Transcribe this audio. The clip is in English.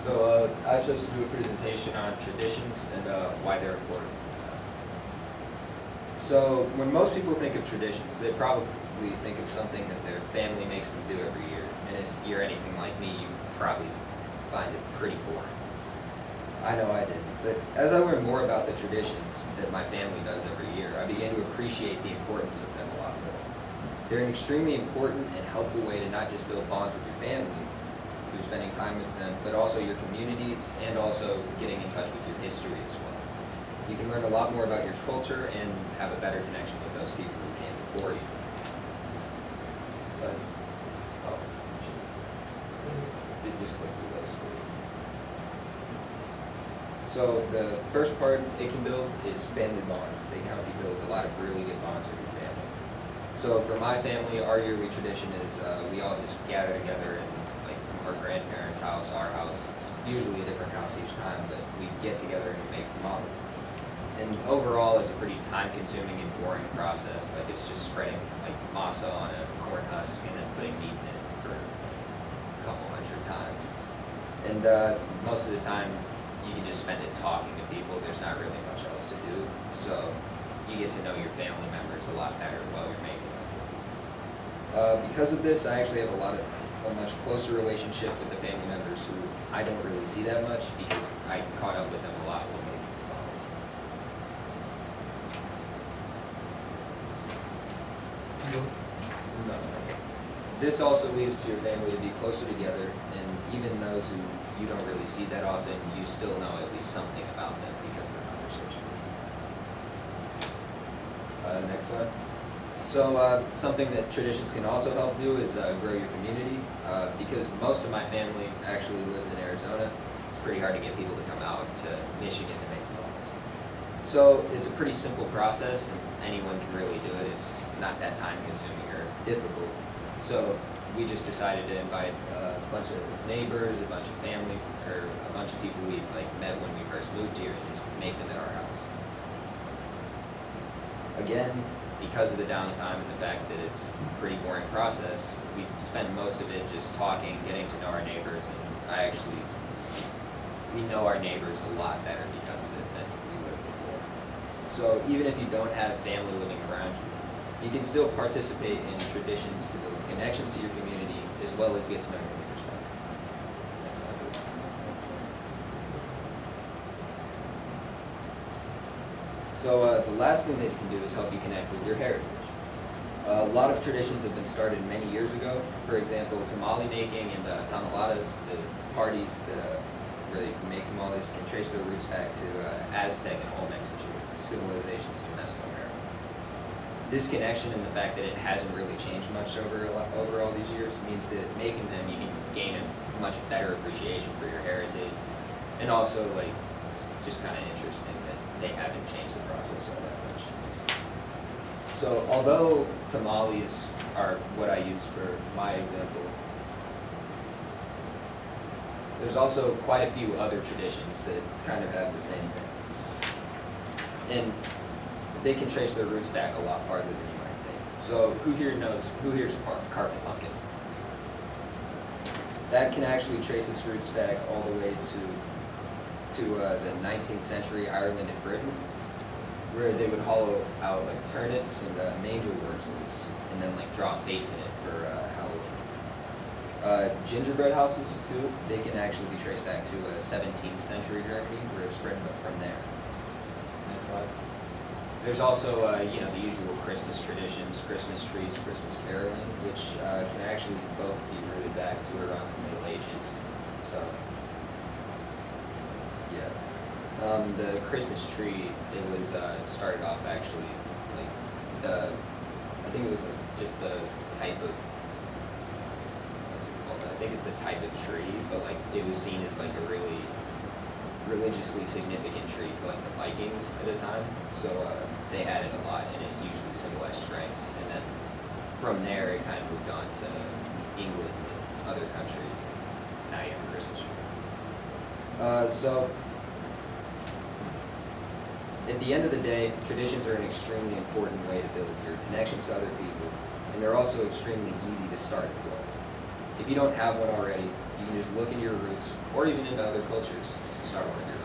So I chose to do a presentation on traditions and why they're important. So when most people think of traditions, they probably think of something that their family makes them do every year. And if you're anything like me, you probably find it pretty boring. I know I did. But as I learned more about the traditions that my family does every year, I began to appreciate the importance of them a lot more. They're an extremely important and helpful way to not just build bonds with your family through spending time with them, but also your communities and also getting in touch with your history as well. You can learn a lot more about your culture and have a better connection with those people who came before you. So, you just click the list. So the first part it can build is family bonds. They can help you build a lot of really good bonds with your family. So for my family, our yearly tradition is we all just gather together in like our grandparents' house, our house. It's usually a different house each time, but we get together and make tamales. And overall, it's a pretty time-consuming and boring process. Like it's just spreading like masa on a corn husk and then putting meat in it for a couple hundred times. And most of the time, you can just spend it talking to people. There's not really much else to do. So you get to know your family members a lot better while you're making them. Because of this, I actually have a much closer relationship with the family members who I don't really see that much because I caught up with them a lot when making tamales. No. This also leads to your family to be closer together, and even those who you don't really see that often, you still know at least something about them because of the conversations. Next slide. So something that traditions can also help do is grow your community. Because most of my family actually lives in Arizona, it's pretty hard to get people to come out to Michigan to make tamales. So it's a pretty simple process, and anyone can really do it. It's not that time-consuming or difficult. So we just decided to invite a bunch of neighbors, a bunch of family, or a bunch of people we met when we first moved here, and just make them at our house. Again, because of the downtime and the fact that it's a pretty boring process, we spend most of it just talking, getting to know our neighbors, and we know our neighbors a lot better because of it than we would before. So even if you don't have family living around you can still participate in traditions to build connections to your community as well as get to know your neighbors better. Next slide, please. So the last thing that you can do is help you connect with your heritage. A lot of traditions have been started many years ago. For example, tamale making and tamaladas, the parties that where they make tamales, can trace their roots back to Aztec and Olmec civilizations in Mesoamerica. This connection and the fact that it hasn't really changed much over all these years means that making them you can gain a much better appreciation for your heritage, and also it's just kind of interesting that they haven't changed the process all that much. So although tamales are what I use for my example, there's also quite a few other traditions that kind of have the same thing. And they can trace their roots back a lot farther than you might think. So who here's carving pumpkin? That can actually trace its roots back all the way to the 19th century Ireland and Britain, where they would hollow out turnips and manger wurzels, and then draw a face in it for Halloween. Gingerbread houses too, they can actually be traced back to 17th century Germany, where it spread from there. Next slide. There's also the usual Christmas traditions, Christmas trees, Christmas caroling, which can actually both be rooted back to around the Middle Ages. So yeah. The Christmas tree, it started off actually, I think it was just the type of, what's it called? I think it's the type of tree, but it was seen as a really religiously significant tree to the Vikings at the time. So they had it a lot, and it usually symbolized strength. And then from there, it kind of moved on to England and other countries. And now you have a Christmas tree. So at the end of the day, traditions are an extremely important way to build your connections to other people, and they're also extremely easy to start with. If you don't have one already, You can just look into your roots, or even into other cultures, and start one of your